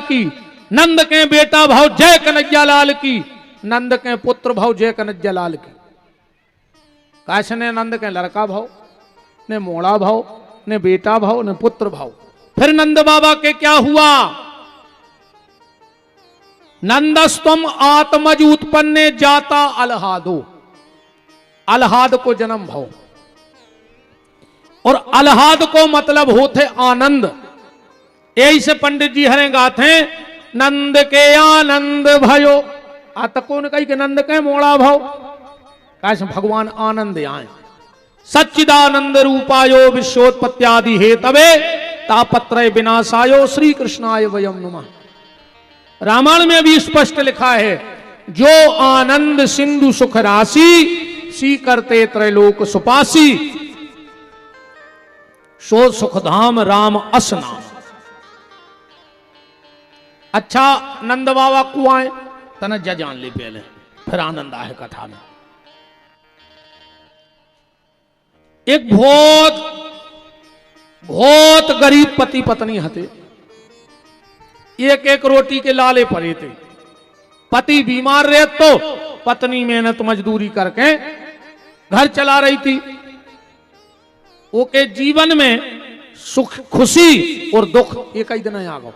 की, नंद के बेटा भाव जय कन्हैया लाल की, नंद के पुत्र भाव जय कन्हैया लाल की। कैसे ने नंद के लड़का भाव, ने मोड़ा भाव, ने बेटा भाव, ने पुत्र भाव। फिर नंद बाबा के क्या हुआ? नंदस्तम आत्मज उत्पन्ने जाता अलहादो, अलहाद को जन्म भाव, और अलहाद को मतलब होते आनंद। यही से पंडित जी हरे गाते नंद के आनंद भयो। आतको ने कही कि नंद के मोड़ा भाव, कैसे भगवान आनंद आए। सच्चिदानंद रूपायो विश्वोत्पत्त्यादि हेतवे तापत्रय विनाशायो श्री कृष्णाय वयम नमः। रामायण में भी स्पष्ट लिखा है, जो आनंद सिंधु सुख राशि, सी करते त्रैलोक सुपासी, सो सुखधाम राम असनाम। अच्छा, नंद बाबा को आए तने जान ले पहले, फिर आनंद आए कथा में। एक बहुत गरीब पति पत्नी हते, एक एक रोटी के लाले पड़े थे। पति बीमार रहे तो पत्नी मेहनत मजदूरी करके घर चला रही थी। ओके जीवन में सुख खुशी और दुख एक ही दिन आ गो।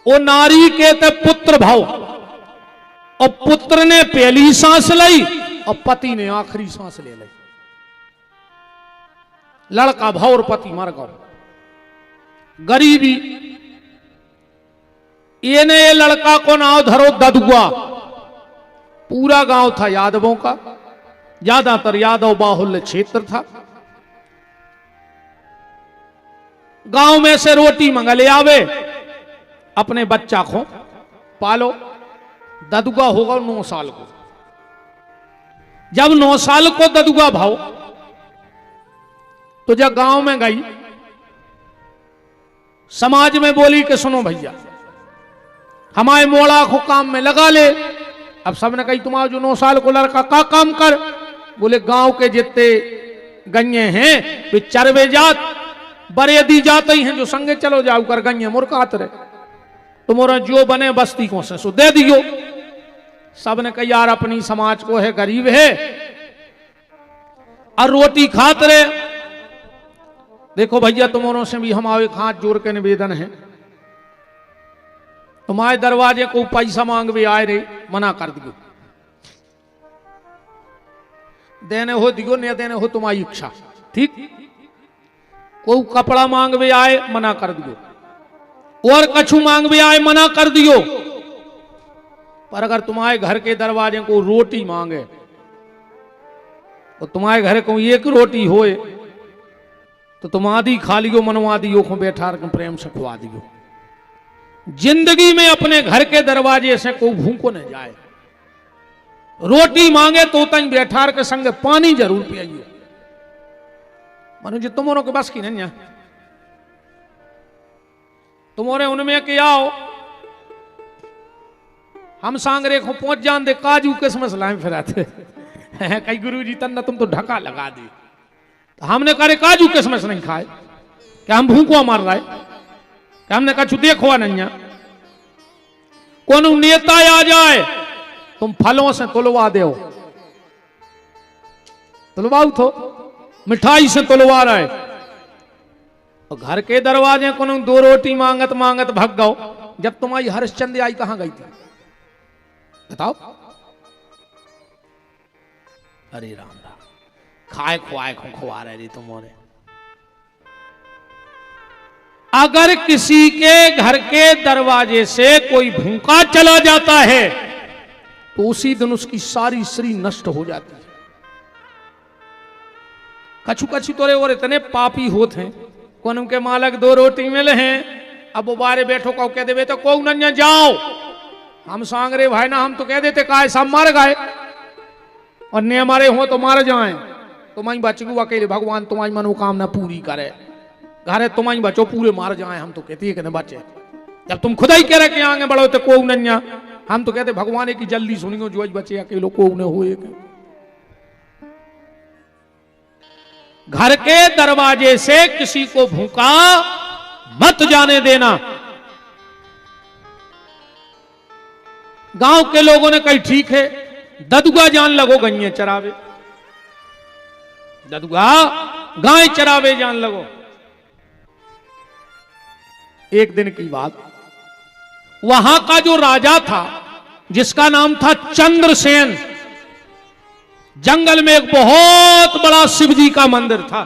वो नारी के ते पुत्र भाव, और पुत्र ने पहली सांस ली और पति ने आखिरी सांस ले ली। लड़का भाव और पति मर गए। गरीबी, ये ने ये लड़का को नाव धरो ददुआ। पूरा गांव था यादवों का, ज्यादातर यादव बाहुल्य क्षेत्र था। गांव में से रोटी मंगले आवे, अपने बच्चा को पालो। ददुआ होगा 9 साल को। जब 9 साल को ददुआ भाव, तो जब गांव में गई, समाज में बोली कि सुनो भैया, हमारे मोड़ा को काम में लगा ले। अब सबने कही तुम्हारा जो 9 साल को लड़का का काम कर। बोले गांव के जितने गन्ये हैं वे चरवे जात बरेदी जाते ही हैं, जो संगे चलो जाओ कर गन्ये मुर्कात रहे। तुम्हारा जो बने बस्ती को से सो दे दियो। सबने कही यार अपनी समाज को है, गरीब है और रोटी खात रहे। देखो भैया, तुम्हारों से भी हमारे हाथ जोड़ के निवेदन है, तुम्हारे दरवाजे को पैसा मांगवे आए रे, मना कर दियो। देने हो दियो, नहीं देने हो तुम्हारी इच्छा, ठीक। कोई कपड़ा मांगवे आए, मना कर दियो। और कछु मांगवे आए, मना कर दियो। पर अगर तुम्हारे घर के दरवाजे को रोटी मांगे, तो तुम्हारे घर को एक रोटी होए, तो तुम आदि खा लियो, मनवा दियो को बैठा प्रेम से खुआ दियो। जिंदगी में अपने घर के दरवाजे से कोई भूखो न जाए। रोटी मांगे तो तई बैठार के संग पानी जरूर पियाइयो। मानो जी तुम्हारों के बस की नहीं है। तुम्हारे उनमें के आओ, हम सांगरे को पहुंच जान दे, काजू किसमस लाए फिराते। कई गुरुजी तन्ना तुम तो ढका लगा दे। तो हमने कहा काजू किसमस नहीं खाए, क्या हम भूखा मार रहा है? क्या हमने कहा देखो नहीं है। कौन नेता आ जाए, तुम फलों से तुलवा दो, तुलवाओ तो मिठाई से तुलवा रहे। और घर के दरवाजे को 2 रोटी मांगत मांगत भाग गओ। जब तुम्हारी हरिश्चंद्र आई कहां गई थी बताओ? अरे राम राम, खाए खुआए खुआ रहे तुम्हारे। अगर किसी के घर के दरवाजे से कोई भूखा चला जाता है, तो उसी दिन उसकी सारी श्री नष्ट हो जाती है। कछु कछु तोरे और इतने पापी होते हैं, कौन उनके मालक 2 रोटी मिले हैं, अब वो बारे बैठो कहो कह देवे तो को न जाओ। हम सांगरे भाई ना, हम तो कह देते का सब मार गए, और ने हमारे हो तो मार जाए। तुम्हारी बचगू अकेले भगवान तुम्हारी मनोकामना पूरी करे। घरे तुम्हारी बचो पूरे मार जाए, हम तो कहती है कि न बचे। जब तुम खुदा ही कह रहे कि आगे बढ़ो तो को न, हम तो कहते भगवान की जल्दी सुनियो जो बचे अकेलो को न हो। घर के दरवाजे से किसी को भूखा जाने देना। गांव के लोगों ने कही ठीक है, ददुआ जान लगो गइये चरावे, ददुआ गाय चरावे जान लगो। एक दिन की बात, वहां का जो राजा था जिसका नाम था चंद्रसेन, जंगल में एक बहुत बड़ा शिव जी का मंदिर था।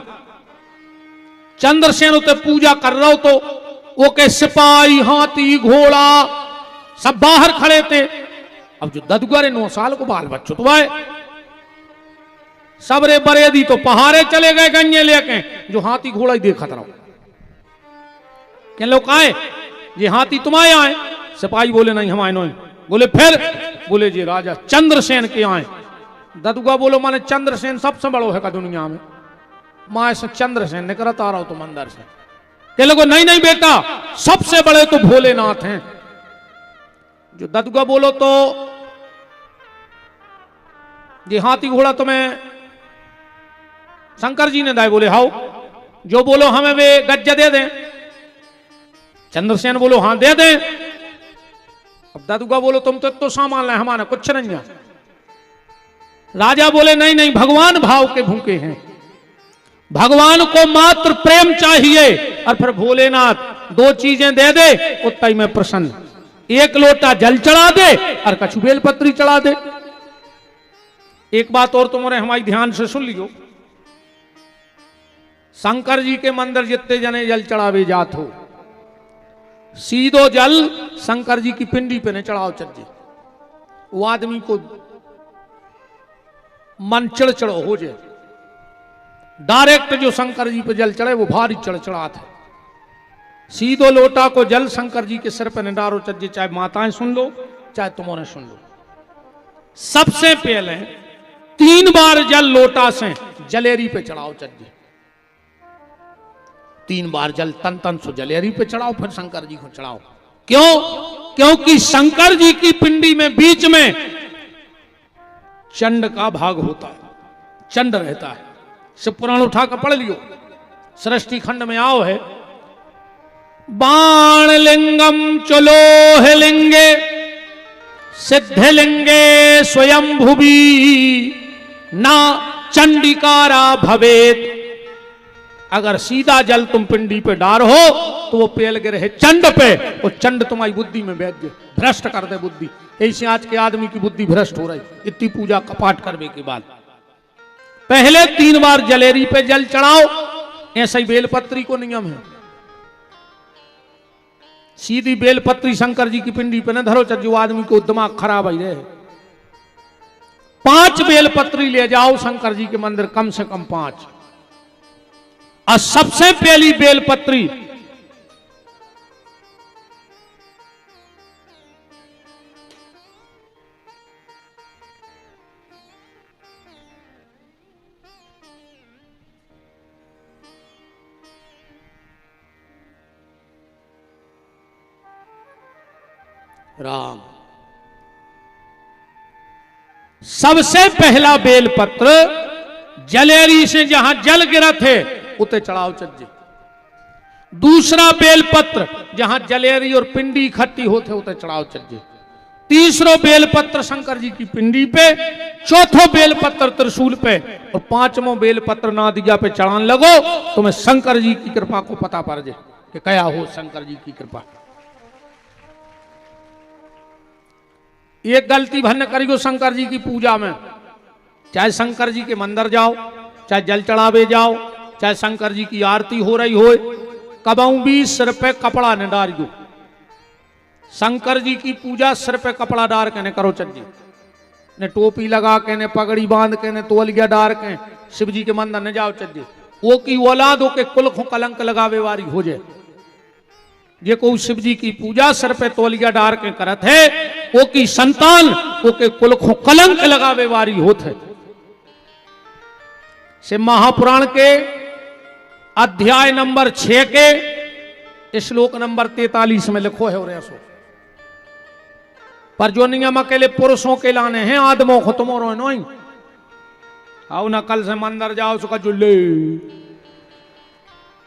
चंद्रसेन उसे पूजा कर रहा हो तो वो के सिपाही हाथी घोड़ा सब बाहर खड़े थे। अब जो ददुआ 9 साल को बाल बच्चों तो आए, सबरे बरे दी तो पहाड़े चले गए गंजे लेके, जो हाथी घोड़ा ही देखा था। क्या लोग आए, ये हाथी तुम आए? आए। सिपाही बोले नहीं हम आए नहीं। बोले फिर? बोले जी राजा चंद्रसेन के आए। ददुआ बोलो माने चंद्रसेन सबसे बड़ो है का दुनिया में, माँ से चंद्रसेन ने करता आ रहा हो तुम अंदर से। कह लोगो नहीं नहीं बेटा, सबसे बड़े तो भोलेनाथ हैं। जो ददुआ बोलो तो ये हाथी घोड़ा तुम्हें शंकर जी ने दाए। बोले हाउ। जो बोलो हमें वे गज्जा दे दें। चंद्रसेन बोलो हां दे दें। अब ददुआ बोलो तुम तो सामान लाए, हमारा कुछ नहीं है। राजा बोले नहीं नहीं, भगवान भाव के भूखे हैं, भगवान को मात्र प्रेम चाहिए, और फिर भोलेनाथ 2 चीजें दे दे उतना ही मैं प्रसन्न। 1 लोटा जल चढ़ा दे और कछु बेलपत्री चढ़ा दे। एक बात और तुम्हारे हमारी ध्यान से सुन लियो, शंकर जी के मंदिर जितने जने जल चढ़ावे जात हो, सीधो जल शंकर जी की पिंडी पे न चढ़ाओ चढ़े। वो आदमी को मन चिड़चिड़ हो जाए। डायरेक्ट जो शंकर जी पे जल चढ़े वो भारी चढ़चढ़ात है। सीधो लोटा को जल शंकर जी के सिर पे न डारो चढ़े, चाहे माताएं सुन लो चाहे तुम्हारे सुन लो। सबसे पहले 3 बार जल लोटा से जलेरी पे चढ़ाओ चढ़े। 3 बार जल तन तन सो जलेरी पे चढ़ाओ, फिर शंकर जी को चढ़ाओ। क्यों? क्योंकि शंकर जी की पिंडी में बीच में चंड का भाग होता है, चंड रहता है। शिव पुराण उठा कर पढ़ लियो, सृष्टि खंड में आओ है। बाण लिंगम चलोह लिंगे सिद्धलिंगे स्वयं भुवि ना चंडिकारा भवेत। अगर सीधा जल तुम पिंडी पे डार हो तो वो पेल गिरे है चंड पे, और चंड तुम्हारी बुद्धि में बैठ गए, भ्रष्ट कर दे बुद्धि। ऐसे आज के आदमी की बुद्धि भ्रष्ट हो रही इतनी पूजा कपाट करने के बाद। पहले 3 बार जलेरी पे जल चढ़ाओ, ऐसा ही बेलपत्री को नियम है। सीधी बेलपत्री शंकर जी की पिंडी पे न धरो, जो आदमी को दिमाग खराब ही रहे। 5 बेलपत्री ले जाओ शंकर जी के मंदिर, कम से कम 5। और सबसे पहली बेलपत्री राम, सबसे पहला बेलपत्र जलेरी से जहां जल गिरा थे उते चढ़ाओ चज्जे। दूसरा बेलपत्र जहां जलेरी और पिंडी इकट्ठी होते उते चढ़ाओ चज्जे। तीसरो बेलपत्र शंकर जी की पिंडी पे, चौथो बेलपत्र त्रिशूल पे, और 5वां बेलपत्र नादिया पे चढ़ान लगो। तुम्हें शंकर जी की कृपा को पता पड़ जाए कि क्या हो शंकर जी की कृपा। एक गलती भन्न करियो शंकर जी की पूजा में, चाहे शंकर जी के मंदिर जाओ, चाहे जल चढ़ावे जाओ, चाहे शंकर जी की आरती हो रही हो, कबहू भी सिर पे कपड़ा न डारियो। शंकर जी की पूजा सिर पे कपड़ा डार के न करो चज्जी, ने टोपी लगा के, ने पगड़ी बांध के, ने तोलिया डार के शिव जी के मंदिर न जाओ चज्जी। वो की औलाद हो के कुल को कलंक लगावे वारी हो जाए। ये को शिव जी की पूजा सिर पे तोलिया डार के करत है, वो की संतान वो के कुल को कलंक लगावे वारी होत है। शिव महापुराण के अध्याय नंबर 6 के श्लोक नंबर 43 में लिखो है। और ऐसो पर जो नियम अकेले पुरुषों के लाने हैं, आदमों को तुम और नहीं आओ ना। कल से मंदिर जाओ सुखा जुल्ले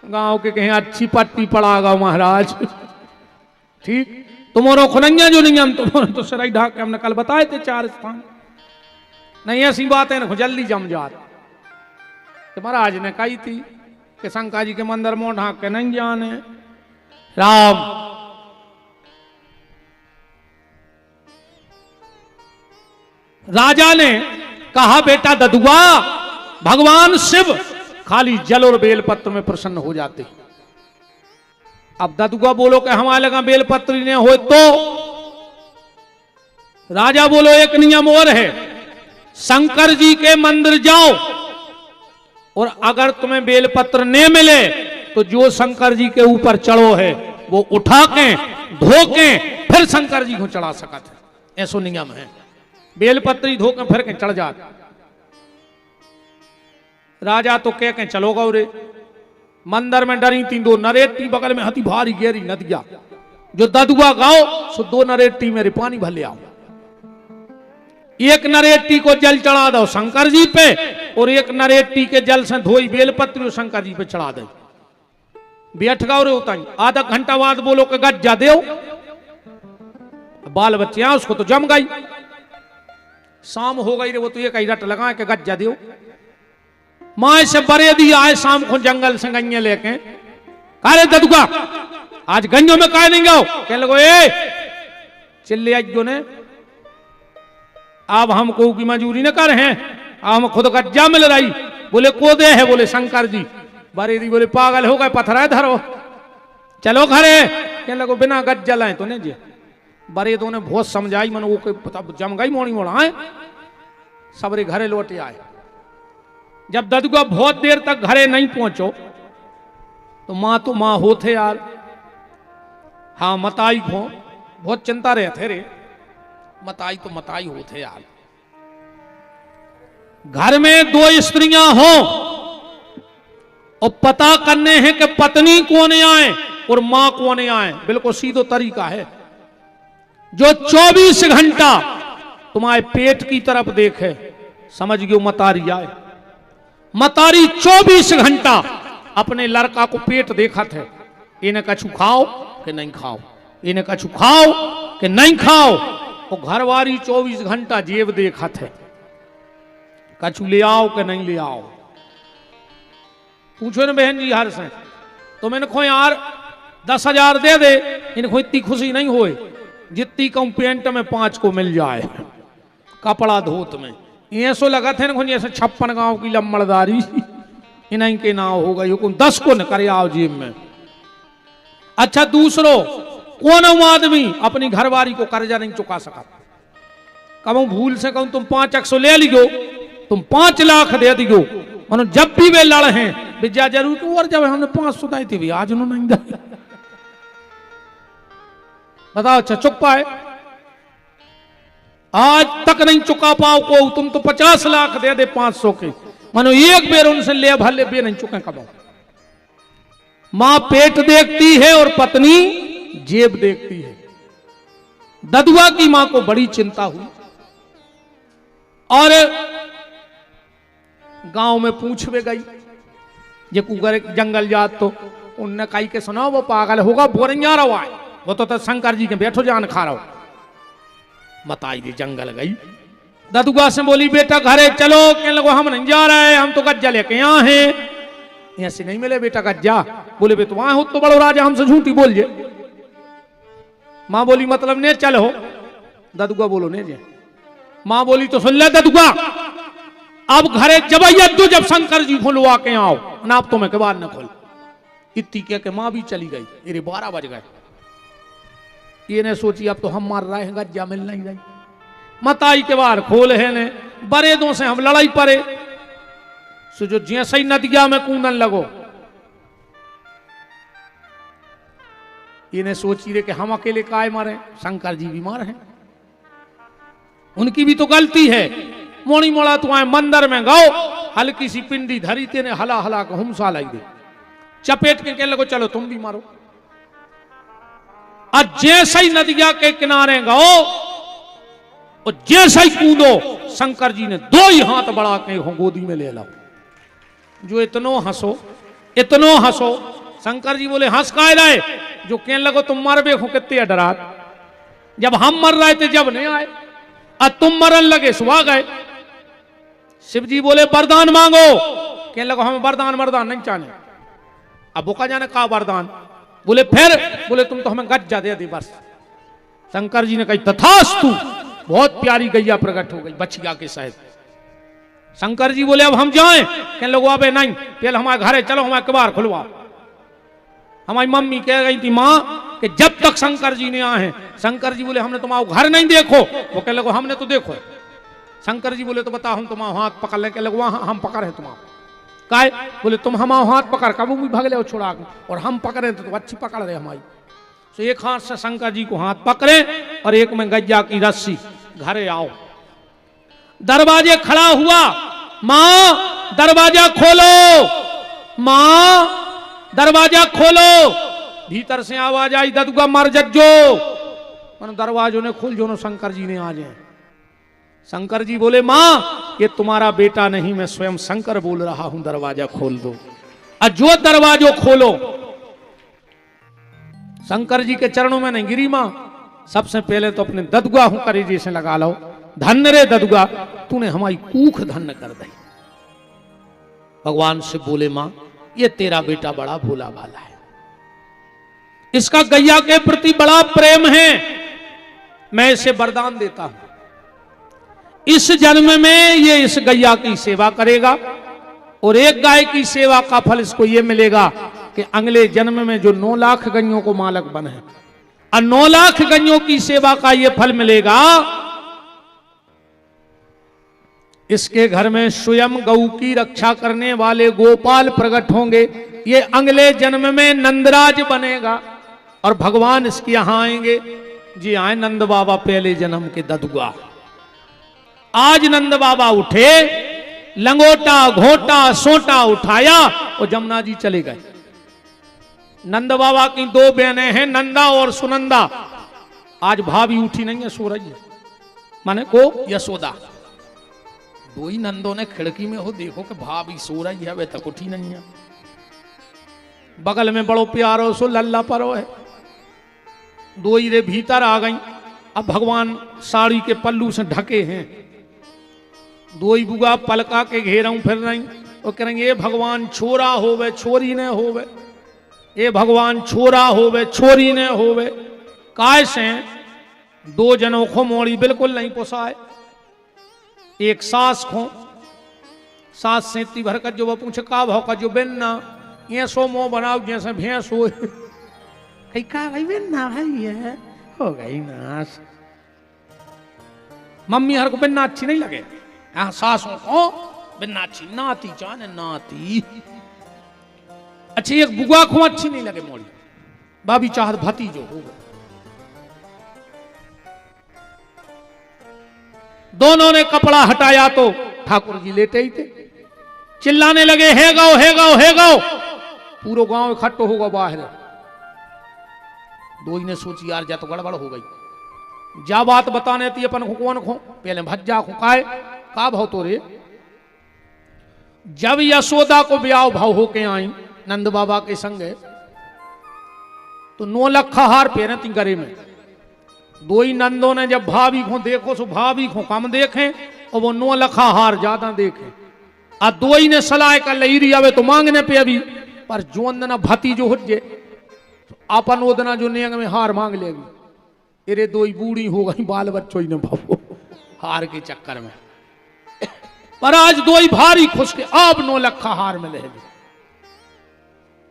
गांव के कहीं अच्छी पट्टी पड़ागा महाराज। ठीक, तुम्हारो खुनैया जो नियम तुम्हारे तो सराई ढाक के हमने कल बताए थे 4 स्थान। नहीं ऐसी बात है ना जल्दी जम जात। तो महाराज ने कही थी कि शंकर जी के मंदिर में ढाक के नहीं जाने। राम राजा ने कहा बेटा ददुआ, भगवान शिव खाली जल और बेलपत्र में प्रसन्न हो जाते। अब ददुआ बोलो कि हमारे लगा बेलपत्र ने हो तो राजा बोलो एक नियम और है, शंकर जी के मंदिर जाओ और अगर तुम्हें बेलपत्र नहीं मिले तो जो शंकर जी के ऊपर चढ़ो है वो उठा के धो के फिर शंकर जी को चढ़ा सकते। ऐसो नियम है, बेलपत्री धो के फिर के चढ़ जाते। राजा तो कह के चलो गौरे, मंदिर में डरी थी 2 नरेटी बगल में हती भारी गहरी नदिया, जो ददुआ गाओ सो 2 नरेटी मेरे पानी भर ले आओ। एक नरेटी को जल चढ़ा दो शंकर जी पे और एक नरेटी के जल से धोई बेलपत्री शंकर जी पे चढ़ा दे। बैठ गौ रे होता ही आधा घंटा बाद बोलो कि गज्जा दो। बाल बच्चे हैं उसको तो जम गई, शाम हो गई रे वो तो एक ही रट लगा के गज्जा दो। माँ से बरे दी आए शाम को जंगल से गन्ने लेके, अरे ददुआ आज गन्नों में काहे नहीं गाओ? कहने लगो ए चिल्ले अज्जो ने अब हमको की मजूरी न कर हैं, हम खुद गज्जा मिल रही। बोले को दे है? बोले शंकर जी। बरे दी बोले पागल हो गए, पत्थर धरो चलो घरे। कहने लगो बिना गज्जा लाए तो नहीं जी। बरे तो ने बहुत समझाई मन वो जम गई मोड़ी मोड़ा है। सबरे घरे लौटे आए। जब ददुआ बहुत देर तक घरे नहीं पहुंचो तो माँ होते यार, हाँ मताई को बहुत चिंता रहते रे, मताई तो मताई होते यार। घर में 2 स्त्रियां हो और पता करने हैं कि पत्नी कौन आए और मां कौन आए। बिल्कुल सीधो तरीका है, जो 24 घंटा तुम्हारे पेट की तरफ देखे समझ गयो मतारी आए। मतारी 24 घंटा अपने लड़का को पेट देखा थे, इन्हें कछु खाओ कि नहीं खाओ, इन्हें कछु खाओ कि नहीं खाओ। तो घरवारी 24 घंटा जेब देखा थे, कछु ले आओ कि नहीं ले आओ। पूछो ना बहन जी हर से तो मैंने खो यार 10,000 दे दे, इनको इतनी खुशी नहीं होए जितनी कहूं पेंट में 5 को मिल जाए कपड़ा धोत में। ये सो लगा थे ना जैसे 56 गांव की लम्बड़दारी इन्हीं के नाव हो गई। 10 को न करे आओ जेब में। अच्छा दूसरो कौन आदमी अपनी घरवारी को कर्जा नहीं चुका सका? कहूं भूल से कहूं तुम 500 ले लियो, तुम 5 लाख दे दियो। मनो जब भी वे लड़ हैं विद्या जरूर तो और जब हमने 500 दी थी आज उन्होंने नहीं दी। बताओ अच्छा चुप पाए आज तक नहीं चुका पाओ को तुम तो 50 लाख दे दे 500 के। मानो एक बेर उनसे ले भले बे नहीं चुके कब। मां पेट देखती है और पत्नी जेब देखती है। ददुआ की मां को बड़ी चिंता हुई और गांव में पूछवे गई ये कुगर जंगल जात तो उनने कही के सुनाओ वो पागल होगा बोरिया रहा है वो तो शंकर जी के बैठो जान खा रहा हो। मताई दे जंगल गई। ददुआ से बोली बेटा घरे चलो। कहने लगो हम नहीं जा रहे, हम तो गज्जा लेके यहाँ हैं। ऐसे नहीं मिले बेटा गज्जा। बोले बे तो वहां हो तो बड़ो राजा हमसे झूठी बोल जे। मां बोली मतलब ने चलो। ददुआ बोलो ने जे। मां बोली तो सुन ले ददुआ अब घरे जब जब शंकर जी खोलो आके आओ ना अब तो मैं के बाद न खोल। इतनी कह के मां भी चली गई। मेरे 12 बज गए। ये ने सोची अब तो हम मार रहे हैं गज्जा मिल नहीं रही। मताई के बाहर खोल है ने बरे दो से हम लड़ाई पड़े सो जो जैसे ही नदिया में कूदन लगो। इन्हें सोची रे कि हम अकेले काय मारे, शंकर जी भी मार हैं, उनकी भी तो गलती है। मोड़ी मोड़ा तुम्हारे मंदिर में गाओ हल्की सी पिंडी धरी तेने हला हला को हमसा लाई दे चपेट के कहने लगो चलो तुम भी मारो। और जैसे ही नदिया के किनारे गाओ और जैसे ही कूदो शंकर जी ने 2 ही हाथ बढ़ा के गोदी में ले लो। जो इतनो हंसो इतनो हंसो। शंकर जी बोले हंस काय रहे? जो कहने लगो तुम मर बे कितने डरात, जब हम मर रहे थे जब नहीं आए, और तुम मरन लगे सुहा गए। शिव जी बोले वरदान मांगो। कहने लगो हमें वरदान वरदान नहीं चाहने। अब बुका जाने का वरदान? बोले फिर? बोले तुम तो हमें गज्जा दे दी बस। शंकर जी ने कही तथास्तु। बहुत प्यारी गैया प्रकट हो गई बछिया के सहित। शंकर जी बोले अब हम जाएं? कहने लोगों अबे नहीं, पहले हमारे घरे चलो, हमारे कबार खुलवा। हमारी मम्मी कह गई थी माँ कि जब तक शंकर जी ने आए हैं। शंकर जी बोले हमने तुम्हारा घर नहीं देखो। वो कह लगो हमने तो देखो। शंकर जी बोले तो बताओ हम तुम्हारा हाथ पकड़ ले। कह लगो वहां हम पकड़े तुम्हारा काय? बोले तुम हमारा हाथ पकड़ कबू भी भाग ले छुड़ा के, और हम पकड़े तो अच्छी पकड़ रहे हमारी। तो एक हाथ से शंकर जी को हाथ पकड़े और एक में गज्जा की रस्सी। घरे आओ। दरवाजे खड़ा हुआ, मां दरवाजा खोलो, मां दरवाजा खोलो। भीतर से आवाज आई ददुगा मर जज्जो। मन दरवाजों ने खुल जो शंकर जी ने आ जाए। शंकर जी बोले मां ये तुम्हारा बेटा नहीं, मैं स्वयं शंकर बोल रहा हूं, दरवाजा खोल दो। और जो दरवाजो खोलो। शंकर जी के चरणों में नहीं गिरी मां, सबसे पहले तो अपने ददुगा हूं करीजे से लगा लो। धन्य रे ददुगा, तूने हमारी कूख धन्य कर दी। भगवान से बोले मां ये तेरा बेटा बड़ा भोला भाला है, इसका गैया के प्रति बड़ा प्रेम है, मैं इसे वरदान देता हूं इस जन्म में ये इस गैया की सेवा करेगा, और एक गाय की सेवा का फल इसको ये मिलेगा कि अगले जन्म में जो 9 लाख गैयों को मालक बने, और 9 लाख गैयों की सेवा का ये फल मिलेगा। इसके घर में स्वयं गौ की रक्षा करने वाले गोपाल प्रकट होंगे, ये अगले जन्म में नंदराज बनेगा, और भगवान इसके यहां आएंगे। जी आए नंद बाबा पहले जन्म के ददुआ। आज नंद बाबा उठे, लंगोटा घोटा सोटा उठाया और जमुना जी चले गए। नंद बाबा की 2 बहनें हैं, नंदा और सुनंदा। आज भाभी उठी नहीं है, सो रही है, माने को यशोदा। 2 ही नंदों ने खिड़की में हो देखो कि भाभी सो रही है, वे तक उठी नहीं है। बगल में बड़ो प्यारो सो लल्ला परो है। 2 ही रे भीतर आ गई। अब भगवान साड़ी के पल्लू से ढके हैं। 2 ही बुआ पलका के घेराऊ फिर रही और कहेंगे ये भगवान छोरा होवे छोरी ने होवे, ये भगवान छोरा होवे छोरी ने होवे। काय से 2 जनों को मोड़ी बिल्कुल नहीं पोसाए। एक सास को, सास सेती भर कर जो वो पूछे का भाव का जो बेन्ना ये सो मोह बनाओ जैसे भैंस हो। कहीं का भाई बेन्ना भाई है हो गई नाश। मम्मी हर को बेन्ना अच्छी नहीं लगे, सासों को बेन्ना अच्छी, नाती जाने नाती अच्छी, एक बुआ को अच्छी नहीं लगे मोड़ी, भाभी चाहत भती जो हो। दोनों ने कपड़ा हटाया तो ठाकुर जी लेटे ही थे, चिल्लाने लगे हे गाओ हे गाओ हे गाओ। पूरा गांव इकट्ठो होगा बाहर। 2 ही ने सोची यार जा तो गड़बड़ हो गई, जा बात बताने थी अपन को कौन खो पहले भज्जा खुकाए का भाव तो रे। जब यशोदा को ब्याह भाव होके आई नंद बाबा के संग तो 9 लखा हार पहने थी गरे में। 2 ही नंदों ने जब भाभी को देखो सो भाभी को कम देखें और वो 9 लखा हार ज्यादा देखें। आ 2 ही ने सलाह कर लही आवे तो मांगने पे अभी पर जोंदना भती जो हुजे अपन ओदना जो नेंग में हार मांग लेगी। अरे 2 ही बूढ़ी हो गई, बाल बच्चों ही ने भावो हार के चक्कर में। पर आज 2 ही भारी खुश के अब 9 लखा हार मिले।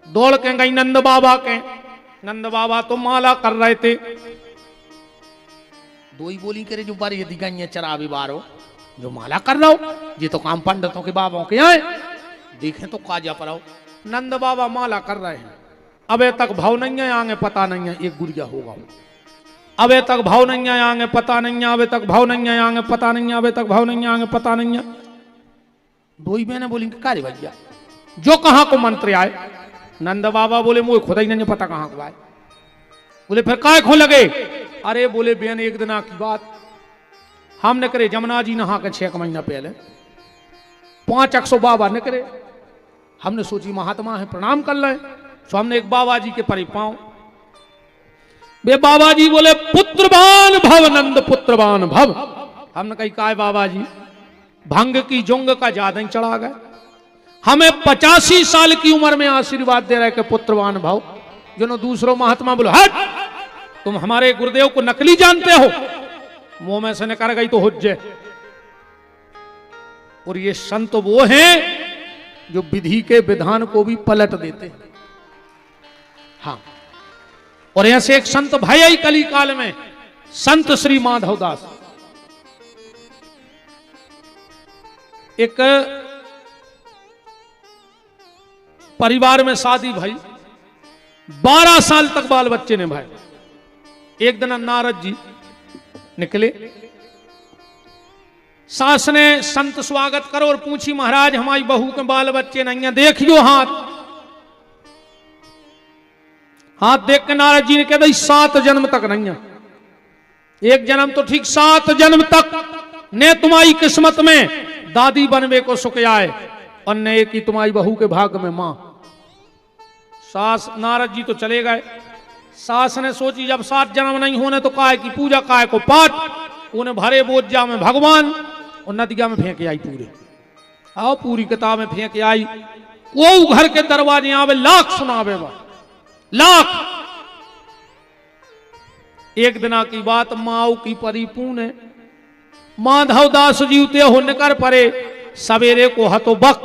दौड़ के गई नंद बाबा के, नंद बाबा तो माला कर रहे थे। 2 ही बोली करे जो बारी यदि गई चरावी बारो जो माला कर रहा हो, ये तो काम पंडितों के बाबों के आए देखें तो काजा पर आओ। नंद बाबा माला कर रहे हैं, अबे तक भाव नहीं है, आगे पता नहीं है एक गुड़िया होगा। अबे तक भाव नहीं है, आगे पता नहीं है, अबे तक भाव नहीं है, आगे पता नहीं है, अबे तक भाव नहीं है, आगे पता नहीं है। 2 ही बहने बोली कार्य भैया जो कहां को मंत्र आए। नंद बाबा बोले मुझे खुदा ही नहीं पता कहां को आए। बोले फिर काय खो लगे? अरे बोले बहन एक दिन की बात, हमने करे जमुना जी नहा के 6 महीना पहले 5 बाबा ने करे हमने सोची महात्मा है प्रणाम कर लें। तो हमने एक बाबा जी के परे पांव, वे बाबा जी बोले पुत्रवान भव नंद पुत्रवान भव। हमने कही काय बाबा जी, भंग की जोंग का ज्यादा ही चढ़ा गए, हमें 85 साल की उम्र में आशीर्वाद दे रहे कि पुत्रवान भव। जो दूसरों महात्मा बोलो हट, तुम हमारे गुरुदेव को नकली जानते हो, मुंह में से निकल गई तो हुज्जे। और ये संत वो हैं जो विधि के विधान को भी पलट देते हैं। हाँ, और ऐसे एक संत भाई कली काल में, संत श्री माधवदास। एक परिवार में शादी भाई, 12 साल तक बाल बच्चे ने भाई। एक दिन नारद जी निकले, सास ने संत स्वागत करो और पूछी महाराज हमारी बहू के बाल बच्चे नहीं है, देखियो हाथ। हाथ देख के नारद जी ने कह दी 7 जन्म तक नहीं है। एक जन्म तो ठीक, 7 जन्म तक ने तुम्हारी किस्मत में दादी बनवे को सुख आए, और ने की तुम्हारी बहू के भाग में मां। सास नारद जी तो चले गए। सास ने सोची जब 7 जन्म नहीं होने तो काय की पूजा, काय को पाठ, उन्हें भरे बोझा में भगवान और नदिया में फेंक आई पूरे। आओ पूरी किताबें फेंक आई। वो घर के दरवाजे आवे लाख सुनावे बा, लाख। एक दिना की बात माऊ की परिपूर्ण, माधवदास जी उते हो निकर परे, सवेरे को हतो बक।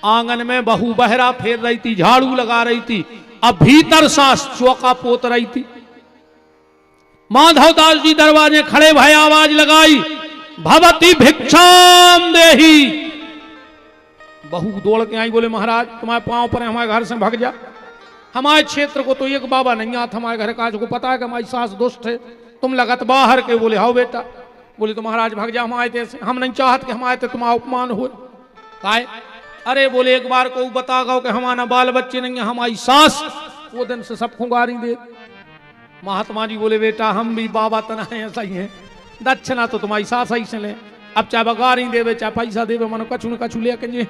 आंगन में बहू बहरा फेर रही थी, झाड़ू लगा रही थी, अब भीतर सास चौका पोत रही थी। माधवदास जी दरवाजे खड़े भय आवाज लगाई, भवती भिक्षाम देही। बहू दौड़ के आई, बोले महाराज तुम्हारे पांव पर हमारे घर से भाग जा। हमारे क्षेत्र को तो एक बाबा नहीं आता, हमारे घर का को पता है कि हमारी सास दुष्ट है, तुम लगत बाहर के। बोले हाँ बेटा। बोले तो महाराज भाग जा, हम आए थे, हम नहीं चाहत कि हम आए थे तुम्हारा उपमान हो। काय? अरे बोले एक बार को बता गो कि हमारा बाल बच्चे नहीं है, हमारी सास वो दिन से सबको गारी दे। महात्मा जी बोले बेटा हम भी बाबा तना है, ऐसा ही है, दक्षिणा तो तुम्हारी सास ही से ले, अब चाहे बगारी देवे चाहे पैसा देवे, मनो कछु न कछु ले के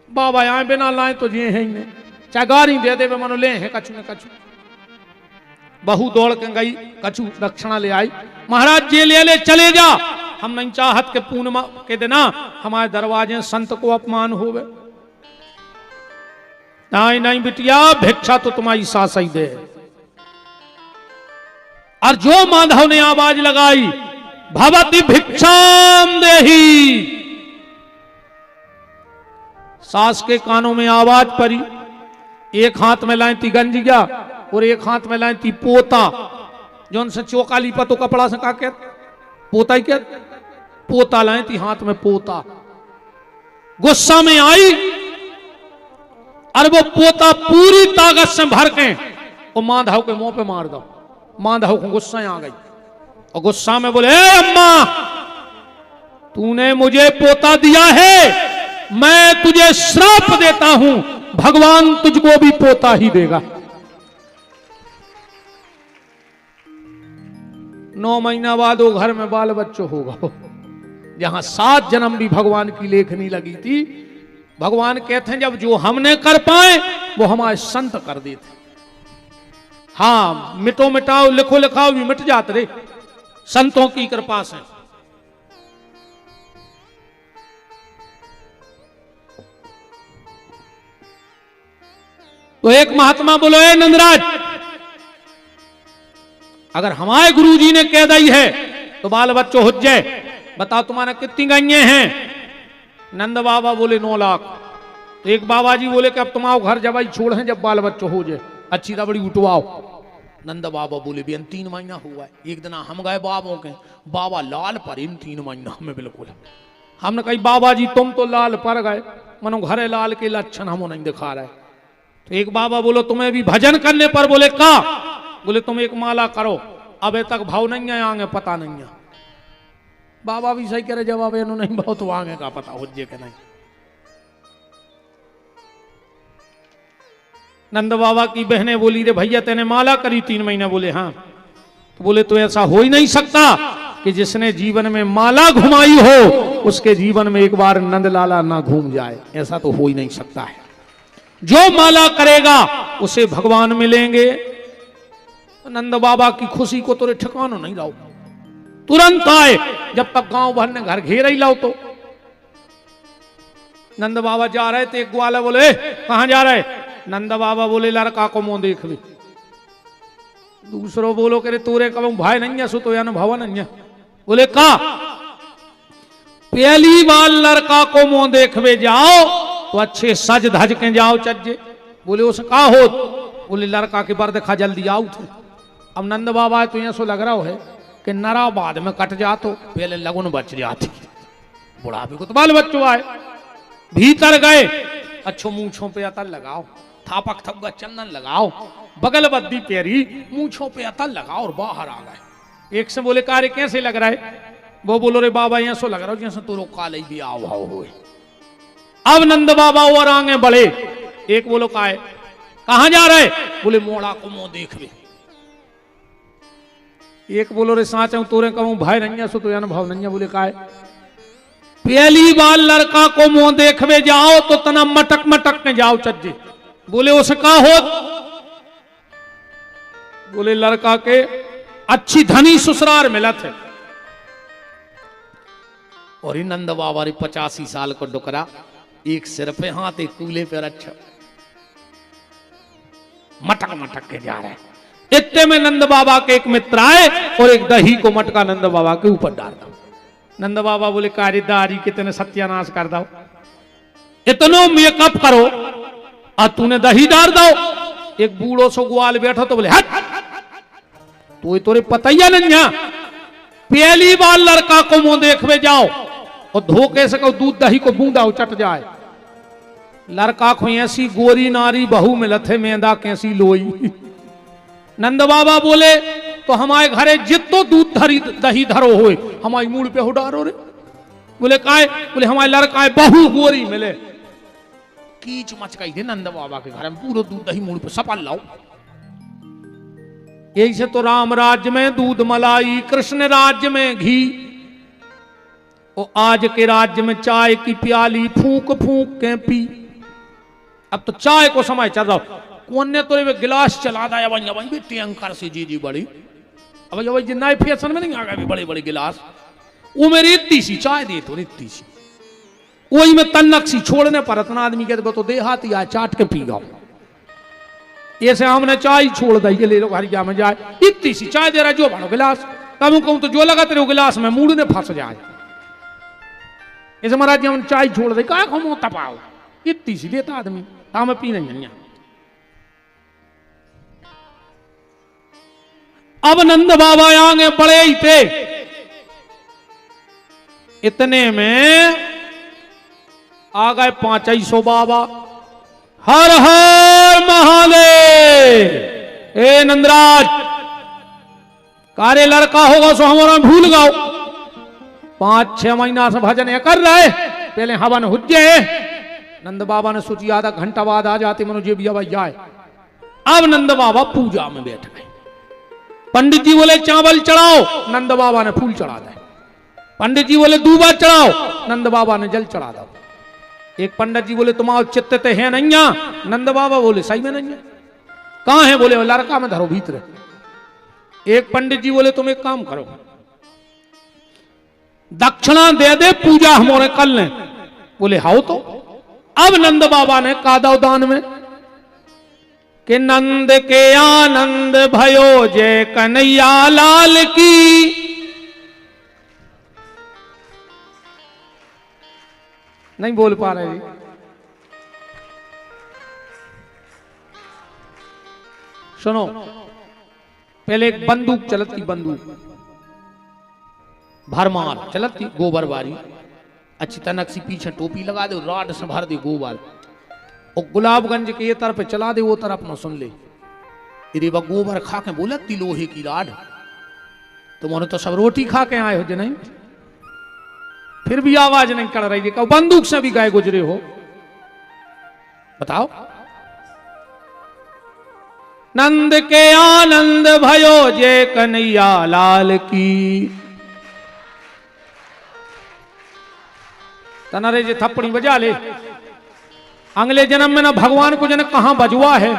बाबा आए बिना लाए तो ये है ही नहीं, चाहे गारी दे देवे मनो ले है कछु न कछु। बहू दौड़ के गई, कछु दक्षिणा ले आई। महाराज जे ले चले जा, हम नहीं चाहत के पूर्णिमा के दिना हमारे दरवाजे संत को अपमान होवे। नहीं नहीं बिटिया, भिक्षा तो तुम्हारी सास ही दे। और जो माधव ने आवाज लगाई, भवती भिक्षाम देही, सास के कानों में आवाज पड़ी। एक हाथ में लाई थी गंजिया और एक हाथ में लाई थी पोता, जो उनसे चौका लिपा तो कपड़ा से का क्या पोता ही क्या, पोता लाई थी हाथ में पोता। गुस्सा में आई और वो पोता पूरी ताकत से भर के और माधव के मुंह पे मार दो। माधव को गुस्सा आ गई और गुस्सा में बोले अम्मा तूने मुझे पोता दिया है, मैं तुझे श्राप देता हूं, भगवान तुझको भी पोता ही देगा। 9 महीना बाद वो घर में बाल बच्चों होगा। जहां 7 जन्म भी भगवान की लेखनी लगी थी। भगवान कहते हैं जब जो हमने कर पाए वो हमारे संत कर देते। हाँ, मिटो मिटाओ लिखो लिखाओ भी मिट जाते रे, संतों की कृपा से। तो एक महात्मा बोलो ए नंदराज, अगर हमारे गुरुजी ने कह दी है तो बाल बच्चों हो जाए, बताओ तुम्हारा कितनी गायें हैं? नंद बाबा बोले 9 लाख। तो एक बाबा जी बोले कि अब तुम्हारा घर जब छोड़ है, जब बाल बच्चों हो जाए अच्छी दबड़ी उठवाओ। नंद बाबा बोले भी 3 महीना हुआ है। एक दिन हम गए बाबों के, बाबा लाल पर इन 3 महीना में बिल्कुल। हमने कही बाबा जी तुम तो लाल पर गए, मनो घरे लाल के लक्षण हम नहीं दिखा रहे। तो एक बाबा बोलो तुम्हें भी भजन करने पर, बोले का? बोले तुम एक माला करो, अबे तक भाव नहीं है, आगे पता नहीं है। बाबा भी सही करे जवाब है, नहीं भाव तो आगे का पता हो जे के नहीं। नंद बाबा की बहनें बोली रे भैया तेने माला करी 3 महीने? बोले हाँ। तो बोले तो ऐसा हो ही नहीं सकता कि जिसने जीवन में माला घुमाई हो उसके जीवन में एक बार नंदलाला ना घूम जाए, ऐसा तो हो ही नहीं सकता है। जो माला करेगा उसे भगवान मिलेंगे। नंद बाबा की खुशी को तोरे ठिकाना नहीं लाओ, तुरंत आए। जब तक गांव भर ने घर घेर ही लाओ तो नंद बाबा जा रहे थे, एक ग्वाला बोले कहां जा रहे? नंद बाबा बोले लड़का को मुंह देख ले। दूसरो बोलो करे तोरे कहूं भाई नहीं सो तो या भावा नहीं। बोले का पहली बार लड़का को मुंह देखवे जाओ तो अच्छे सज धज के जाओ चज्जे। बोले उसे का हो? बोले लड़का के पर देखा जल्दी आओ थे। अब नंद बाबा तो यहाँ सो लग रहा है कि नरा बाद में कट जा तो पहले लगुन बच जाती। बुढ़ापे को तो बाल बच्चों आए, भीतर गए, अच्छो मूछों पे अतल लगाओ, थापक थपका चंदन लगाओ, बगल बद्दी पेरी, मूछों पे अतल लगाओ और बाहर आ गए। एक से बोले कार्य कैसे लग रहा है? वो बोलो रे बाबा यहाँ सो लग रहा हो जैसे तो काले भी आओ भाव हुए। अब नंद बाबा और आगे बढ़े। एक बोलो का है कहां जा रहे? बोले मोड़ा को मुंह देख ले। एक बोलो रे साच तोरे कहूं भाई नैया सो तो या भाव नैया। बोले का है पहली बार लड़का को मुंह देखवे जाओ तो तना मटक मटक के जाओ चज्जे। बोले उसे का हो? बोले लड़का के अच्छी धनी ससुराल मिलत है। और ही नंद बाबा रे 85 साल को डुकरा, एक सिर पे हाथ एक कूले पे रक्षा, मटक मटक के जा रहे। इतने में नंद बाबा के एक मित्र आए और एक दही को मटका नंद बाबा के ऊपर डाल दो। नंद बाबा बोले कारीदारी कितने सत्यानाश कर दो, इतनो मेकअप करो और तूने दही डाल दो। एक बूढ़ो सो ग्वाल बैठो तो बोले हट, तो तोरे पता ही नहीं। पहली बार लड़का को मुंह देखवे जाओ और धोखे से कहो दूध दही को बूंदा चट जाए। लड़का को ऐसी गोरी नारी बहू मिलत है मेंदा कैसी लोई। नंद बाबा बोले तो हमारे घरे जितो दूध दही धरो होए हमारी मूड पे हो डारो रे। बोले काय? बोले हमारे लड़का बहू गोरी मिले। कीच मच गई थी नंद बाबा के घर में, पूरा दूध दही मूड पे सपल लाओ। यही से तो राम राज्य में दूध मलाई, कृष्ण राज्य में घी, और आज के राज्य में चाय की प्याली फूंक फूंक के पी। अब तो चाय को समय चल रहा। कौन ने तो गिलास चला दिया भाई टैंकर से जी बड़ी। अब भाई नए फैशन में नहीं आ गए बड़े बड़े गिलास। वो मेरी इतनी सी चाय दे तो इतनी सी, वही में तन्नक सी छोड़ने पर इतना आदमी कहते तो देहाती आए चाट के पी गाओ। ऐसे हमने चाय छोड़ दी, ले लो हरिया में जाए इतनी सी चाय दे रहा जो भाड़ो गिलास। कहूं कहूं तो जो लगा तेरे गिलास में मूड ने फंस जाए। ऐसे महाराज हम चाय छोड़ दे का हम तपाओ इतनी सी देता आदमी हमें पीने नहीं। अब नंद बाबा आगे बढ़े ही थे, इतने में आ गए 500 बाबा। हर हर महादेव। ए नंदराज कारे लड़का होगा सो हमारा भूल गओ। 5-6 महीना से भजन ये कर रहे, पहले हवन हुज्जे। नंद बाबा ने सोची आधा घंटा बाद आ जाते मनुष्य भी अब जाए। अब नंद बाबा पूजा में बैठ गए। पंडित जी बोले चावल चढ़ाओ, नंद बाबा ने फूल चढ़ा दे। पंडित जी बोले दूबा चढ़ाओ, नंद बाबा ने जल चढ़ा दो। एक पंडित जी बोले तुम्हारा चित्त ते है नहीं, नंद बाबा बोले सही में नहीं है। कहां है? बोले लड़का में धरो भीतर। एक पंडित जी बोले तुम एक काम करो, दक्षिणा दे दे पूजा हमारे कर लें। बोले हाउ तो। अब नंद बाबा ने कादव दान में कि नंद के आनंद भयो जय कन्हैया लाल की। नहीं बोल पा रहे। सुनो, पहले एक बंदूक चलत थी, बंदूक भरमार चलत थी, गोबर बारी अच्छी तनक सी पीछे टोपी लगा दे, राड से भर दे गोबर, और गुलाबगंज के ये तरफ चला दे, वो तरफ न सुन ले। तेरे बा गोबर खा के बोला ती लोहे की राड, तुम्हारे तो सब रोटी खा के आए हो जे नहीं, फिर भी आवाज नहीं कर रही है। बंदूक से भी गए गुजरे हो, बताओ। नंद के आनंद भयो जय कन्हैया लाल की। तनरे जे थप्पड़ी बजा ले। अगले जन्म में ना भगवान को जन कहां बजवा है,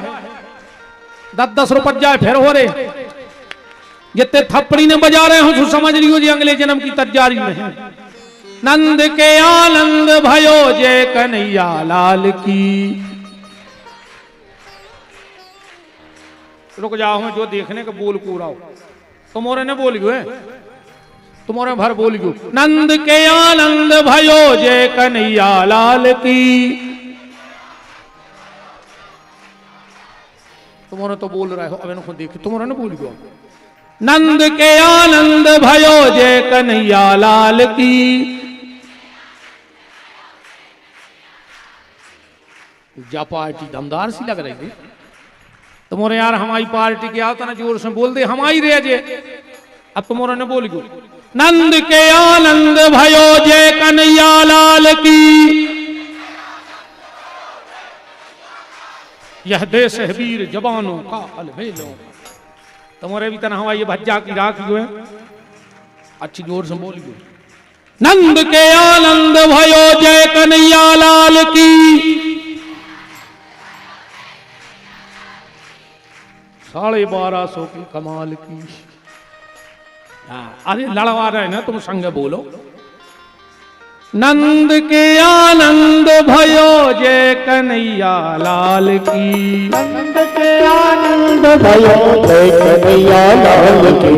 10-10 रुपया फिर हो रहे जितने थप्पड़ी ने बजा रहे हो, समझ लियो जी अगले जन्म की तैयारी में है। नंद के आनंद भयो जय कन्हैया लाल की। रुक जाओ, मैं जो देखने का बोल को रहा तुम्हारे ने बोल गयो है, तुम्हारे भर बोल गयो। नंद के आनंद भयो जय कन्हैया लाल की। तुम्हारे तो बोल रहे हो, अब इनको देख तुम्हारे ने बोल गयो। नंद के आनंद भयो जय कन्हैया लाल की। जा पार्टी दमदार सी लग रही थी तुम्हारे यार। हमारी पार्टी के आता ना जोर से बोल दे हमारी रह जे। अब तुम्हारे ने बोल गयो नंद के आनंद भयो जय कन्हैया लाल की। यह देश है वीर जवानों का अलबेलों। तुम्हारे भी तरह हमारी भज्जा की राख जो है, अच्छी जोर से बोल गयो। नंद के आनंद भयो जय कन्हैया लाल की। 1250 की कमाल की। अरे लड़वा रहे ना तुम संग बोलो। नंद के आनंद भयो जय कन्हैया लाल की। नंद के आनंद भयो जय कन्हैया लाल की।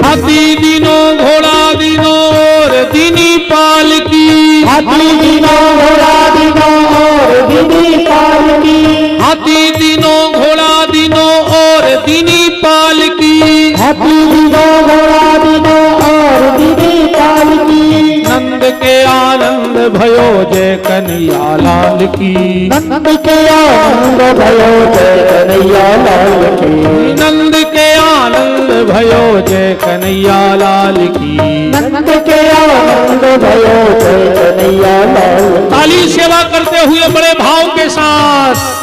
हाथी दिनों घोड़ा दिनों और दिनी पाल की। हाथी दिनों घोड़ा दिनों और दिनी पाल की। हाथी दिनों घोड़ा दिनों और दिनी पाल की। हाथी दिनों घोड़ा दिनों और दिनी पाल की। नंद के आनंद भयो जय कन्हैया लाल की। नंद के आनंद भयो जय कन्हैया लाल की। नंद के आनंद भयो जय कन्हैया लाल की। नंद के आनंद भयो जय कन्हैया लाल की। ताली सेवा करते हुए बड़े भाव के साथ।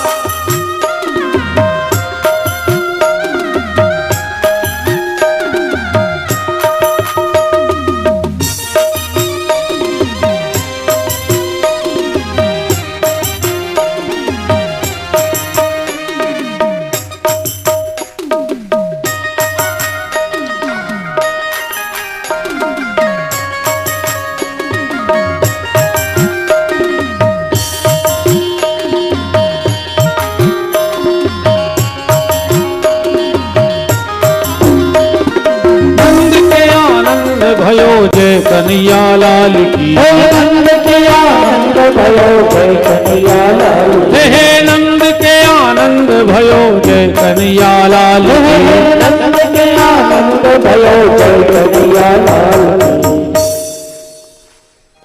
भयो जय कन्हैया लाल की। नंद के आनंद भयो जय कन्हैया लाल की। हे नंद के आनंद भयो जय कन्हैया लाल की। नंद के आनंद भयो जय कन्हैया लाल की।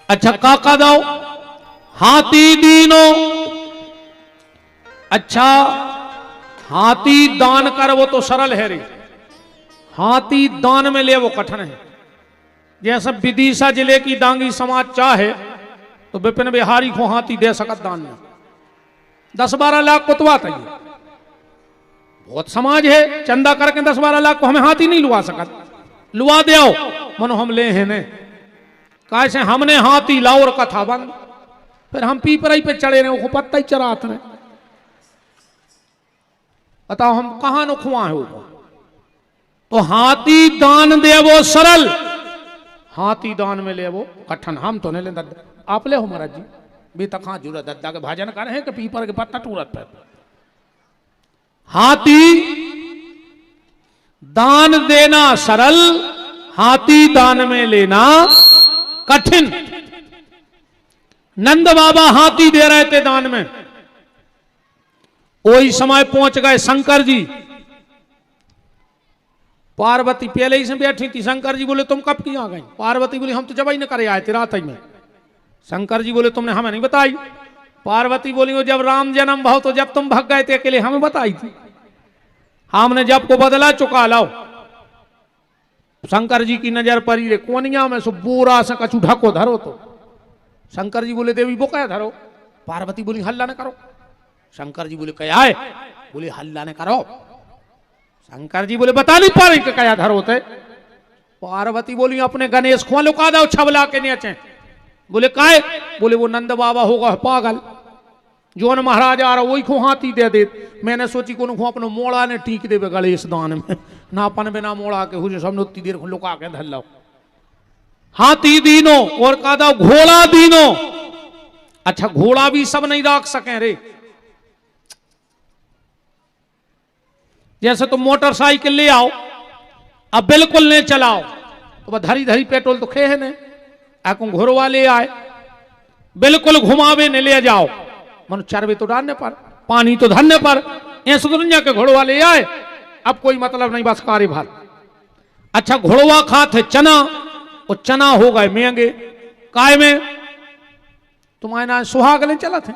अच्छा काका दाओ हाथी दीनो। अच्छा हाथी दान कर वो तो सरल है रे, हाथी दान में ले वो कठिन है। जैसा विदिशा जिले की दांगी समाज चाहे तो विपिन बिहारी को हाथी दे सकत दान में। 10-12 लाख कुतवा था ये बहुत समाज है, चंदा करके 10-12 लाख को हमें हाथी नहीं लुआ सकत। लुआ दे आओ मनो हम ले हैं ने कैसे हमने हाथी लाओ और कथा बंद। फिर हम पीपराई पे चढ़े रहे वो पत्ता ही चराते रहे। बताओ हम कहां नो खुआ है वो। तो हाथी दान दे वो सरल, हाथी दान में ले वो कठन। हम तो नहीं ले दद्दा, आप ले हो महाराज जी भी तक जुड़ा दद्दा के भाजन कर है कि पीपर के पत्ता टूरत पे। हाथी दान देना सरल, हाथी दान में लेना कठिन। नंद बाबा हाथी दे रहे थे दान में, वही समय पहुंच गए शंकर जी। पार्वती पहले ही से बैठी थी। शंकर जी बोले तुम कब की आ गई? पार्वती बोली हम तो जब ही न करे आए थे रात ही में। शंकर जी बोले तुमने हमें नहीं बताई। पार्वती बोली वो जब राम जन्म भाव तो जब तुम भाग गए थे अकेले हमें बताई थी, हमने जब को बदला चुका लाओ। शंकर जी की नजर पड़ी रे कोनिया में सो बोरा से कछु ढको धरो। तो शंकर जी बोले देवी वो क्या धरो? पार्वती बोली हल्ला न करो। शंकर जी बोले क्या है? बोले हल्ला न करो। शंकर जी बोले बता नहीं पा रही क्या धरो थे? पार्वती बोली अपने गणेश को लुका दो छबला के नीचे। बोले काय? बोले वो नंद बाबा होगा पागल, जो न महाराज आ रहा वही को हाथी दे दे। मैंने सोची को अपनो मोड़ा ने टीक देवे गले इस दान में, ना अपन बिना मोड़ा के हुए सब उतनी देर लुका के धर लो। हाथी दीनो और कहा घोड़ा दीनो। अच्छा घोड़ा भी सब नहीं रख सके रे। जैसे तुम मोटरसाइकिल ले आओ, अब बिल्कुल नहीं चलाओ तो धरी धरी पेट्रोल तो खे है ने, आको घोड़वा ले आए बिल्कुल घुमावे ने ले जाओ, मनु चरवे तो डालने पर, पानी तो धरने पर, ऐसे तो नहीं के घोड़वा ले आए, अब कोई मतलब नहीं, बस कार्य भार। अच्छा घोड़वा खाते चना, और चना हो गए महंगे, काय में तुम्हारे ना सुहाग ले चला थे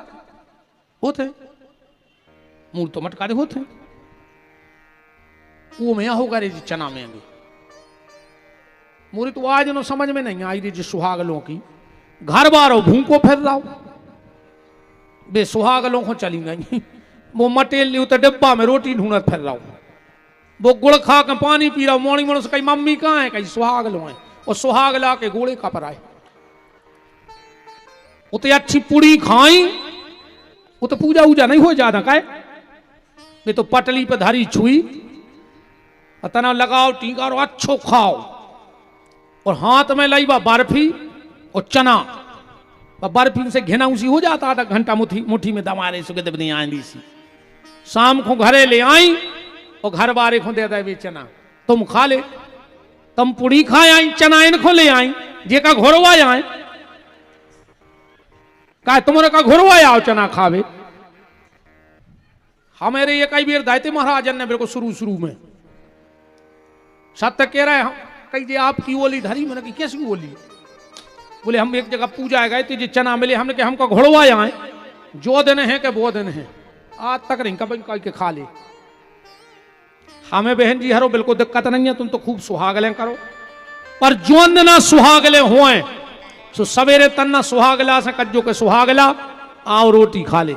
होते मूल तो मटकारे होते वो में होगा रे जी चना महंगे। मोरी तो आज नो समझ में नहीं आई रे जी सुहागलों की, घर बारो भूखो फिर रहा बे सुहागलों को चली गई। वो मटेल ली तो डिब्बा में रोटी ढूंढत फिर रहा, वो गुड़ खा के पानी पी रहा, मोड़ी मोड़ से कहीं मम्मी कहाँ है, कहीं सुहागलों है, और सुहाग ला के घोड़े का पर आए। उते अच्छी पूड़ी खाई, वो तो पूजा वूजा नहीं हो ज्यादा काय, वे तो पटली पे धारी छुई, तना लगाओ टीका रो अच्छो खाओ, और हाथ में लाई बा बर्फी और चना, बर्फी से घिना उसी हो जाता, आधा घंटा मुट्ठी में दमारे सुगंध बनी आंधी सी। शाम को घरे ले आई और घर बारे को दे दे चना, तुम खा ले, तुम पूड़ी खाए आई, चना इनको ले आई, जे का घोरवा आए का तुम्हारे का घोरवा आओ चना खावे। हमारे ये कई बार दायते महाराजन ने मेरे को शुरू में सत्य कह रहे हैं, कही जे आपकी ओली धरी, मैंने की कैसी ओली? बोले हम एक जगह पूजा गए थे, जो चना मिले, हमने कहा हमका घोड़वा आए, जो दिन है कि वो दिन है, आज तक नहीं कभी कह के खा ले। हमें बहन जी हरो बिल्कुल दिक्कत नहीं है, तुम तो खूब सुहागले करो, पर जो ना सुहागले हुए सो सवेरे तन्ना सुहागला से कज्जो के सुहागला आओ रोटी खा ले।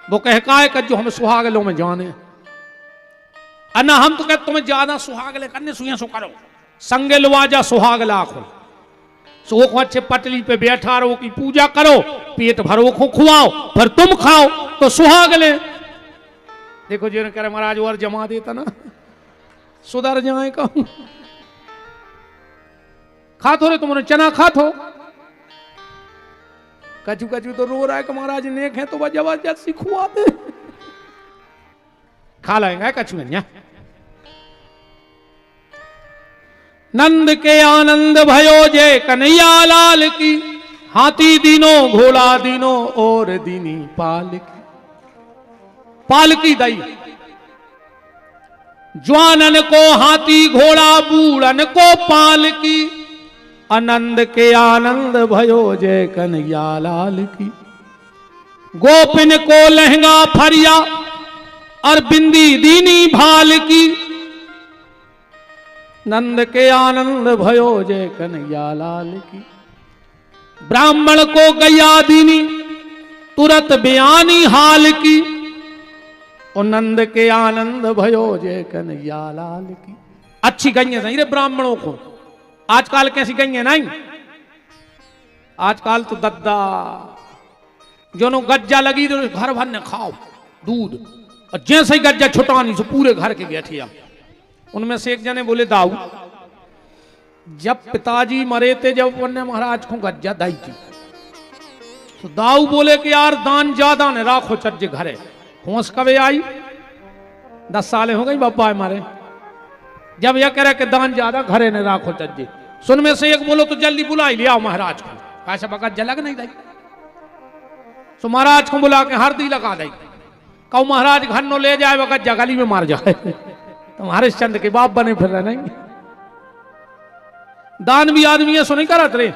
वो कह का है कज्जो हमें सुहागलों में जाने, अन्ना हम तो कहते तुम्हें ज्यादा सुहागले करने सुइया सो करो, संगे लवाजा सुहागला खो, सो को अच्छे पटली पे बैठा रहो की पूजा करो, पेट भरो को खुआओ, फिर तुम खाओ तो सुहागले। देखो जी करे महाराज और जमा देता ना सुधर जाए कहूं, खा थो रे तुमने चना खा थो, कचू कचू तो रो रहा है कि महाराज नेक है तो वह जबरदस्ती खुआ दे, खा लाएंगे कचू नहीं। नंद के आनंद भयो जय कन्हैया लाल की, हाथी दीनो घोड़ा दीनो और दीनी पालकी। पालकी दई जवानन को हाथी घोड़ा बूढ़न को पालकी, आनंद के आनंद भयो जय कन्हैया लाल की। गोपिन को लहंगा फरिया और बिंदी दीनी भाल की, नंद के आनंद भयो जय कन्हैया लाल की। ब्राह्मण को गैया दीनी तुरत बयानी हाल की, और नंद के आनंद भयो जय कन्हैया लाल की। अच्छी गैया नहीं रे ब्राह्मणों को, आजकल कैसी गैया नहीं, आजकल तो दद्दा जो नो गज्जा लगी तो घर भर ने खाओ दूध, और जैसे ही गज्जा छुटानी तो पूरे घर के बैठे आप। उनमें से एक जने बोले दाऊ, जब पिताजी मरे थे, जब उन्होंने महाराज को गज्जा दाई थी, तो दाऊ बोले कि यार दान ज्यादा ने राखो चज्जे घरे। होश कबे आई, 10 साल हो गई बाबा हमारे, जब यह कह रहे कि दान ज्यादा घरे ने राखो चज्जे। सुन में से एक बोलो तो जल्दी बुला ही लिया महाराज को, कैसा बका जलग नहीं दाई, तो महाराज को बुला के हरदी लगा दी, कहो महाराज घर नो ले जाए वक़्त जगली में मार जाए। तो हरिश्चंद्र के बाप बने फिर रहे नहीं, दान भी आदमी है सो नहीं करत रे।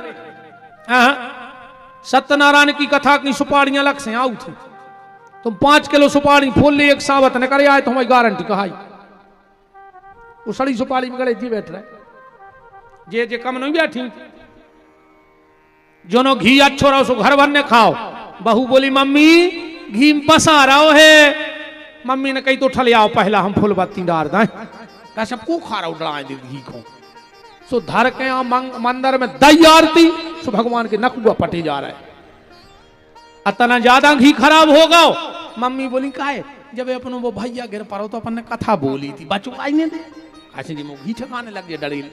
सत्यनारायण की कथा की सुपाड़ियां लग से आऊ थी, तुम 5 किलो सुपाड़ी फूल ली, एक सावत ने करे आए तो हमारी गारंटी कहाई, वो सड़ी सुपाड़ी में गड़े जी बैठ रहे, जे कम नहीं बैठी, जो नो घी अच्छो रहो सो घर भर ने खाओ। बहू बोली मम्मी घी बसा रहो है, मम्मी ने कही तो उठल आओ पहला हम फूल बत्ती डार दें, क्या सबको खा रहा डरा घी को, सो धर के यहाँ मंदिर में दई आरती, सो भगवान के नकुआ पटे जा रहा है। इतना ज्यादा घी खराब हो गो। मम्मी बोली काहे, जब अपनो वो भैया गिर पड़ो तो अपन ने कथा बोली थी, बचो आई ने दे ऐसे जी घी छकाने लग गए डरील।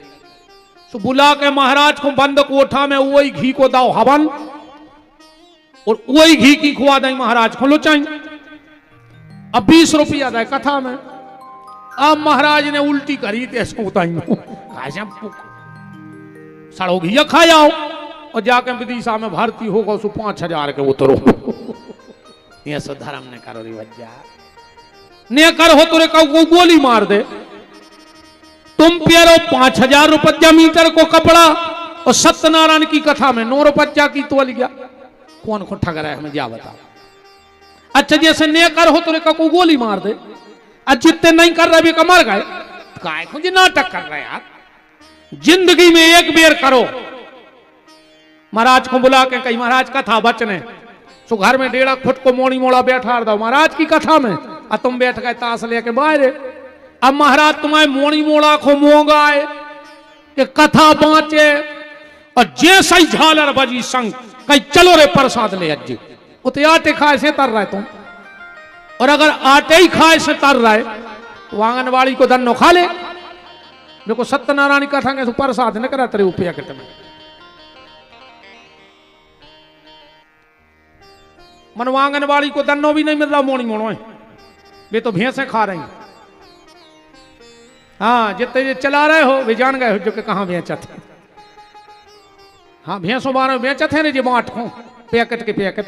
सो बुला के महाराज को बंद कोठा में वही घी को दाओ हवन, और वही घी की खुआ दई महाराज को लुचाई। अब 20 रुपया दे कथा में। अब महाराज ने उल्टी करी थे सड़ो घी खा जाओ, और जाके विदिशा में भर्ती होगा, सो 5000 के उतरो। ये सो धर्म ने करो रिवज्जा ने कर हो तुरे को गोली मार दे। तुम पियरो 5000 रुपया मीटर को कपड़ा, और सत्यनारायण की कथा में 9 रुपया की तोल गया। कौन को ठग रहा है हमें जा बताओ। अच्छा जैसे ने कर हो तुरे को गोली मार दे, जितने नहीं कर रहे भी मर गए, काय को जी नाटक कर रहे यार। जिंदगी में एक बेर करो। महाराज को बुला के कही महाराज कथा बचने, सो घर में 1.5 फुट को मोड़ी मोड़ा बैठा दो महाराज की कथा में, और तुम बैठ गए ताश लेके बाहर। अब महाराज तुम्हारे मोड़ी मोड़ा को मोंगाए कि कथा बाँचे, और जैसा ही झालर बजी संग कहीं चलो रे प्रसाद ले अज्जी। उते आटे खाए से तर रहे तुम, और अगर आटे ही खाए से तर रहे तो आंगनबाड़ी को दन्नो खा ले। देखो सत्यनारायण कथा के प्रसाद न करा तेरे उपया कट में मन आंगनबाड़ी को दन्नो भी नहीं मिल रहा। मोड़ी मोड़ो है वे तो भैंसे खा रही। हाँ जितने चला रहे हो वे जान गए हो जो कि कहाँ बेचा थे। हाँ भैंसों बारह बेचा थे ना जी बांट को पैकेट के पैकेट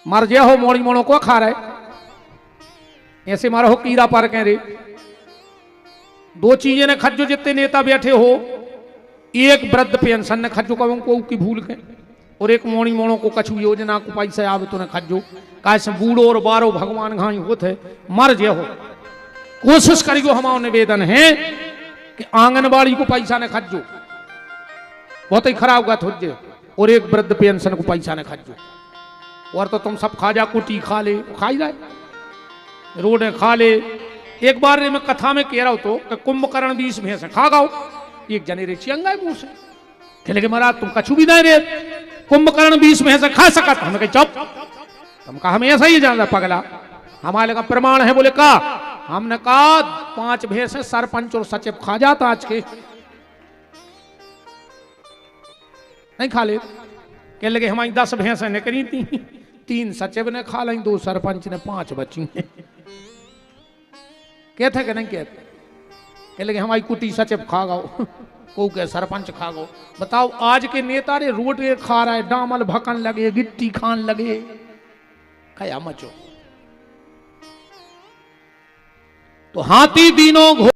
मर जे हो मोड़ी मोड़ों को खा रहे। ऐसे मारो हो कीड़ा पर कह रे। 2 चीजें ने खज्जो जितने नेता बैठे हो, एक वृद्ध पेंशन ने खज्जो का उनको की भूल के, और एक मोड़ी मोड़ों को कछु योजना को पैसा आवे तो ने खज्जो कैसे बूढ़ो और बारो भगवान घाई होते मर जे हो। कोशिश करियो हमारा निवेदन है कि आंगनबाड़ी को पैसा ने खज्जो बहुत ही खराब बात हो जे, और एक वृद्ध पेंशन को पैसा ने खज्जो। और तो तुम सब खाजा कुटी खा ले खाई जाए रोड खा ले। एक बार मैं कथा में कह रहा हूं तो कि कुंभकर्ण 20 भैंस खा गाओ। एक जने रे चियंगा मुंह से कहले कि महाराज तुम कछु भी नहीं रे, कुंभकर्ण 20 भैंस खा सकता। हमने कहा चुप, तुम कहा हमें ऐसा ही जाना पगला, हमारे का प्रमाण है। बोले का हमने कहा 5 भैंसे सरपंच और सचिव खा जाता आज के नहीं खा ले। कह लगे हमारी 10 भैंसें ने करी थी, 3 सचिव ने खा ली, 2 सरपंच ने, 5 बची। कहते कि नहीं कहते। कह लगे हमारी कुटी सचिव खा गो, को के सरपंच खा गो। बताओ आज के नेता रे रोड खा रहा है, डामल भकन लगे, गिट्टी खान लगे, खया मचो। तो हाथी दिनों